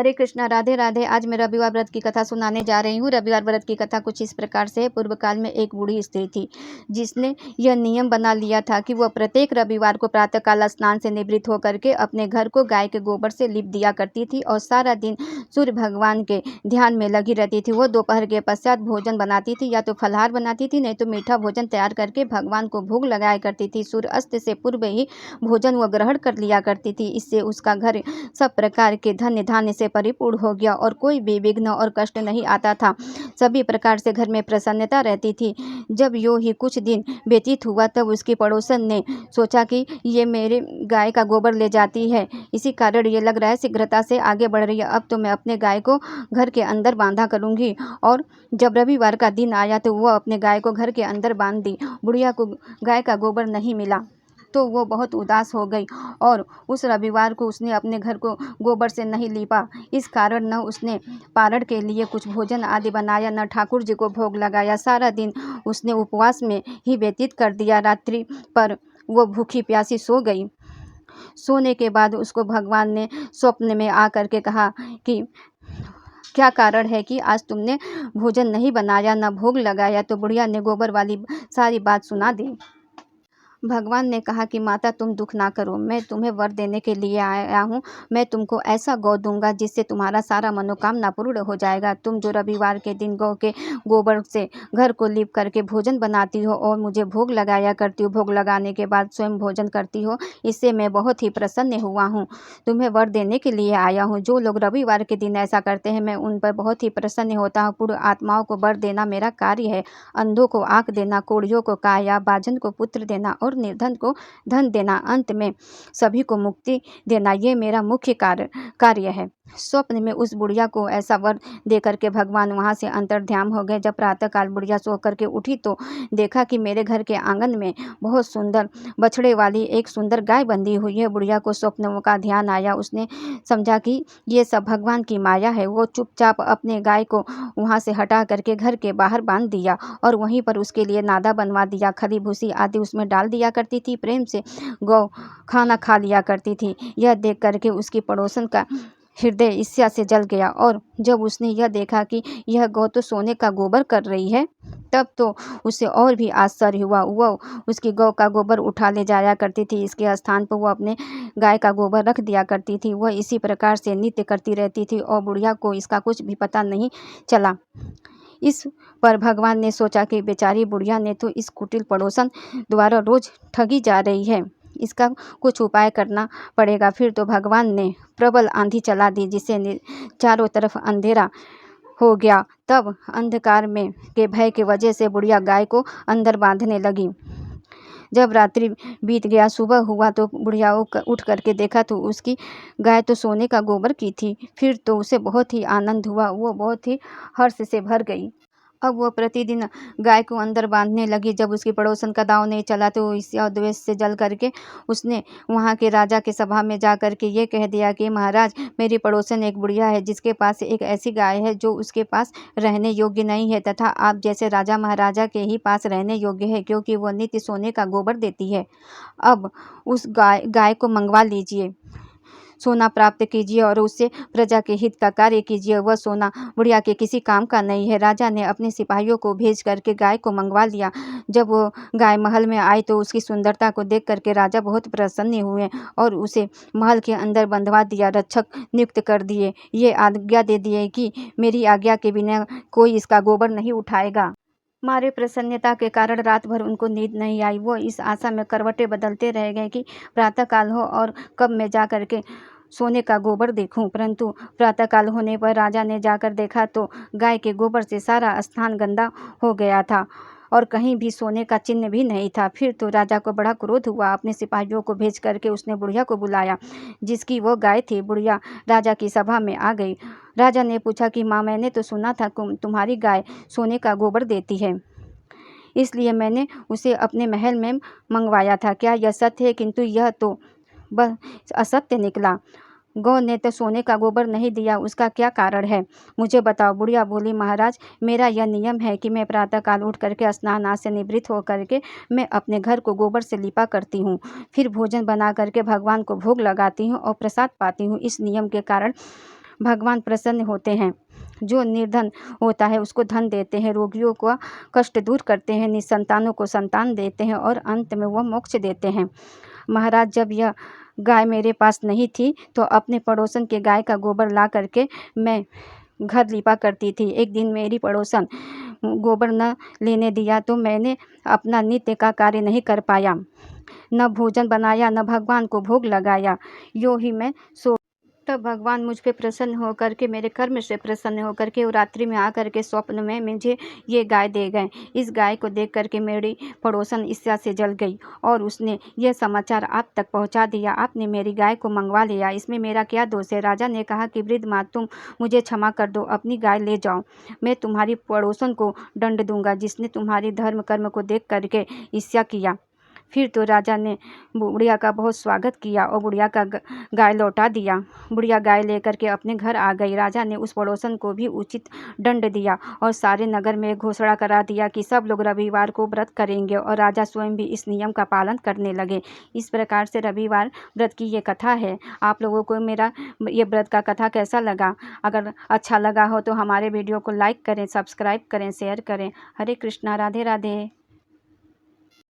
हरे कृष्णा, राधे राधे। आज मैं रविवार व्रत की कथा सुनाने जा रही हूँ। रविवार व्रत की कथा कुछ इस प्रकार से है। पूर्व काल में एक बूढ़ी स्त्री थी जिसने यह नियम बना लिया था कि वह प्रत्येक रविवार को प्रातःकाल स्नान से निवृत्त होकर के अपने घर को गाय के गोबर से लिप दिया करती थी और सारा दिन सूर्य भगवान के ध्यान में लगी रहती थी। वह दोपहर के पश्चात भोजन बनाती थी, या तो फलाहार बनाती थी, नहीं तो मीठा भोजन तैयार करके भगवान को भोग लगाया करती थी। सूर्य अस्त से पूर्व ही भोजन वह ग्रहण कर लिया करती थी। इससे उसका घर सब प्रकार के धन्य धान्य से परिपूर्ण हो गया और कोई भी विघ्न और कष्ट नहीं आता था। सभी प्रकार से घर में प्रसन्नता रहती थी। जब यूँ ही कुछ दिन व्यतीत हुआ तब उसकी पड़ोसन ने सोचा कि ये मेरे गाय का गोबर ले जाती है, इसी कारण ये लग रहा है शीघ्रता से आगे बढ़ रही है। अब तो मैं अपने गाय को घर के अंदर बांधा करूँगी। और जब रविवार का दिन आया तो वह अपने गाय को घर के अंदर बांध दी। बुढ़िया को गाय का गोबर नहीं मिला तो वो बहुत उदास हो गई और उस रविवार को उसने अपने घर को गोबर से नहीं लीपा। इस कारण न उसने पारण के लिए कुछ भोजन आदि बनाया, न ठाकुर जी को भोग लगाया। सारा दिन उसने उपवास में ही व्यतीत कर दिया। रात्रि पर वो भूखी प्यासी सो गई। सोने के बाद उसको भगवान ने स्वप्न में आकर के कहा कि क्या कारण है कि आज तुमने भोजन नहीं बनाया, न भोग लगाया। तो बुढ़िया ने गोबर वाली सारी बात सुना दी। भगवान ने कहा कि माता तुम दुख ना करो, मैं तुम्हें वर देने के लिए आया हूँ। मैं तुमको ऐसा गौ दूंगा जिससे तुम्हारा सारा मनोकामना पूर्ण हो जाएगा। तुम जो रविवार के दिन गौ के गोबर से घर को लीप करके भोजन बनाती हो और मुझे भोग लगाया करती हो, भोग लगाने के बाद स्वयं भोजन करती हो, इससे मैं बहुत ही प्रसन्न हुआ हूँ। तुम्हें वर देने के लिए आया हूँ। जो लोग रविवार के दिन ऐसा करते हैं मैं उन पर बहुत ही प्रसन्न होता हूँ। पूर्ण आत्माओं को वर देना मेरा कार्य है। अंधों को आँख देना, कोढ़ियों को काया, बाझन को पुत्र देना और निर्धन को धन देना, अंत में सभी को मुक्ति देना, ये मेरा मुख्य कार्य है। स्वप्न में उस बुढ़िया को ऐसा वर दे करके भगवान वहाँ से अंतर्ध्यान हो गए। जब प्रातःकाल बुढ़िया सो करके उठी तो देखा कि मेरे घर के आंगन में बहुत सुंदर बछड़े वाली एक सुंदर गाय बंधी हुई है। बुढ़िया को स्वप्न का ध्यान आया। उसने समझा कि ये सब भगवान की माया है। वो चुपचाप अपने गाय को वहाँ से हटा करके घर के बाहर बांध दिया और वहीं पर उसके लिए नादा बनवा दिया। खली भूसी आदि उसमें डाल दिया करती थी। प्रेम से गौ खाना खा लिया करती थी। यह देख करके उसकी पड़ोसन का हृदय ईर्ष्या से जल गया और जब उसने यह देखा कि यह गौ तो सोने का गोबर कर रही है, तब तो उसे और भी आश्चर्य हुआ। वह उसकी गौ का गोबर उठा ले जाया करती थी। इसके स्थान पर वह अपने गाय का गोबर रख दिया करती थी। वह इसी प्रकार से नित्य करती रहती थी और बुढ़िया को इसका कुछ भी पता नहीं चला। इस पर भगवान ने सोचा कि बेचारी बुढ़िया ने तो इस कुटिल पड़ोसन द्वारा रोज ठगी जा रही है, इसका कुछ उपाय करना पड़ेगा। फिर तो भगवान ने प्रबल आंधी चला दी जिससे चारों तरफ अंधेरा हो गया। तब अंधकार में के भय के वजह से बुढ़िया गाय को अंदर बांधने लगी। जब रात्रि बीत गया, सुबह हुआ तो बुढ़िया उठ करके देखा तो उसकी गाय तो सोने का गोबर की थी। फिर तो उसे बहुत ही आनंद हुआ। वो बहुत ही हर्ष से भर गई। अब वह प्रतिदिन गाय को अंदर बांधने लगी। जब उसकी पड़ोसन का दांव नहीं चला तो इस द्वेष से जल करके उसने वहाँ के राजा के सभा में जा करके ये कह दिया कि महाराज, मेरी पड़ोसन एक बुढ़िया है जिसके पास एक ऐसी गाय है जो उसके पास रहने योग्य नहीं है तथा आप जैसे राजा महाराजा के ही पास रहने योग्य है, क्योंकि वह नित्य सोने का गोबर देती है। अब उस गाय को मंगवा लीजिए, सोना प्राप्त कीजिए और उससे प्रजा के हित का कार्य कीजिए। वह सोना बुढ़िया के किसी काम का नहीं है। राजा ने अपने सिपाहियों को भेज करके गाय को मंगवा लिया। जब वो गाय महल में आई तो उसकी सुंदरता को देख करके राजा बहुत प्रसन्न हुए और उसे महल के अंदर बंधवा दिया, रक्षक नियुक्त कर दिए। ये आज्ञा दे दिए कि मेरी आज्ञा के बिना कोई इसका गोबर नहीं उठाएगा। मारे प्रसन्नता के कारण रात भर उनको नींद नहीं आई। वो इस आशा में करवटें बदलते रह गए कि प्रातःकाल हो और कब मैं जा करके सोने का गोबर देखूं। परंतु प्रातःकाल होने पर राजा ने जाकर देखा तो गाय के गोबर से सारा स्थान गंदा हो गया था और कहीं भी सोने का चिन्ह भी नहीं था। फिर तो राजा को बड़ा क्रोध हुआ। अपने सिपाहियों को भेज करके उसने बुढ़िया को बुलाया जिसकी वो गाय थी। बुढ़िया राजा की सभा में आ गई। राजा ने पूछा कि माँ, मैंने तो सुना था तुम्हारी गाय सोने का गोबर देती है, इसलिए मैंने उसे अपने महल में मंगवाया था। क्या यह सत्य है? किंतु यह तो बस असत्य निकला। गौ ने तो सोने का गोबर नहीं दिया, उसका क्या कारण है, मुझे बताओ। बुढ़िया बोली, महाराज, मेरा यह नियम है कि मैं प्रातःकाल उठ करके स्नान आदि से निवृत्त हो करके मैं अपने घर को गोबर से लिपा करती हूँ, फिर भोजन बना करके भगवान को भोग लगाती हूँ और प्रसाद पाती हूँ। इस नियम के कारण भगवान प्रसन्न होते हैं। जो निर्धन होता है उसको धन देते हैं, रोगियों को कष्ट दूर करते हैं, निसंतानों को संतान देते हैं और अंत में वह मोक्ष देते हैं। महाराज, जब यह गाय मेरे पास नहीं थी तो अपने पड़ोसन के गाय का गोबर ला करके मैं घर लीपा करती थी। एक दिन मेरी पड़ोसन गोबर न लेने दिया तो मैंने अपना नित्य का कार्य नहीं कर पाया, न भोजन बनाया, न भगवान को भोग लगाया। यूँ ही मैं सो तब भगवान मुझ पे प्रसन्न होकर के, मेरे कर्म से प्रसन्न होकर के, रात्रि में आकर के स्वप्न में मुझे ये गाय दे गए। इस गाय को देख करके मेरी पड़ोसन ईर्ष्या से जल गई और उसने यह समाचार आप तक पहुंचा दिया। आपने मेरी गाय को मंगवा लिया, इसमें मेरा क्या दोष है? राजा ने कहा कि वृद्ध माँ, तुम मुझे क्षमा कर दो, अपनी गाय ले जाओ। मैं तुम्हारी पड़ोसन को दंड दूंगा जिसने तुम्हारी धर्म कर्म को देख करके ईर्ष्या किया। फिर तो राजा ने बुढ़िया का बहुत स्वागत किया और बुढ़िया का गाय लौटा दिया। बुढ़िया गाय लेकर के अपने घर आ गई। राजा ने उस पड़ोसन को भी उचित दंड दिया और सारे नगर में घोषणा करा दिया कि सब लोग रविवार को व्रत करेंगे और राजा स्वयं भी इस नियम का पालन करने लगे। इस प्रकार से रविवार व्रत की ये कथा है। आप लोगों को मेरा ये व्रत का कथा कैसा लगा? अगर अच्छा लगा हो तो हमारे वीडियो को लाइक करें, सब्सक्राइब करें, शेयर करें। हरे कृष्णा, राधे राधे।